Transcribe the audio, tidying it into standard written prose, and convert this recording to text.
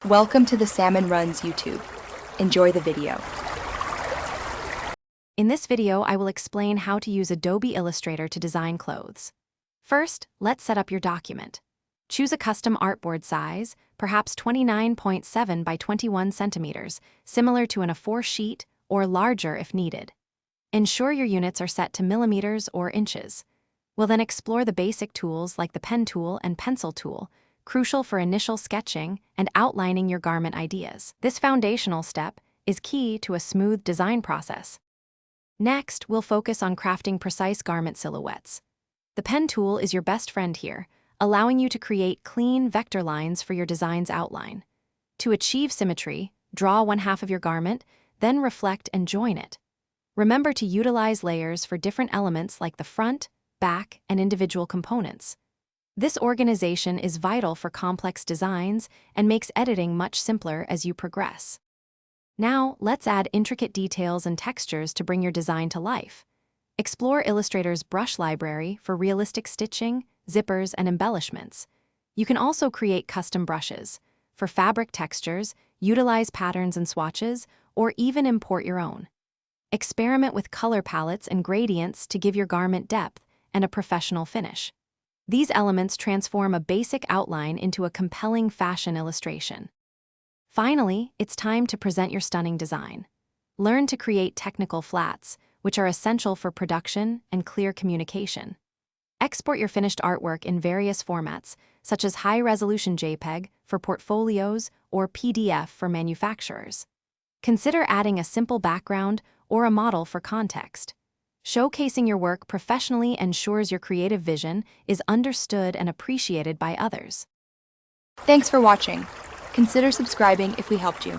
Welcome to the Salmon Runs YouTube. Enjoy the video. In this video, I will explain how to use Adobe Illustrator to design clothes. First, let's set up your document. Choose a custom artboard size, perhaps 29.7 by 21 centimeters, similar to an A4 sheet, or larger if needed. Ensure your units are set to millimeters or inches. We'll then explore the basic tools like the pen tool and pencil tool, crucial for initial sketching and outlining your garment ideas. This foundational step is key to a smooth design process. Next, we'll focus on crafting precise garment silhouettes. The pen tool is your best friend here, allowing you to create clean vector lines for your design's outline. To achieve symmetry, draw one half of your garment, then reflect and join it. Remember to utilize layers for different elements like the front, back, and individual components. This organization is vital for complex designs and makes editing much simpler as you progress. Now, let's add intricate details and textures to bring your design to life. Explore Illustrator's brush library for realistic stitching, zippers, and embellishments. You can also create custom brushes. For fabric textures, utilize patterns and swatches, or even import your own. Experiment with color palettes and gradients to give your garment depth and a professional finish. These elements transform a basic outline into a compelling fashion illustration. Finally, it's time to present your stunning design. Learn to create technical flats, which are essential for production and clear communication. Export your finished artwork in various formats, such as high-resolution JPEG for portfolios or PDF for manufacturers. Consider adding a simple background or a model for context. Showcasing your work professionally ensures your creative vision is understood and appreciated by others. Thanks for watching. Consider subscribing if we helped you.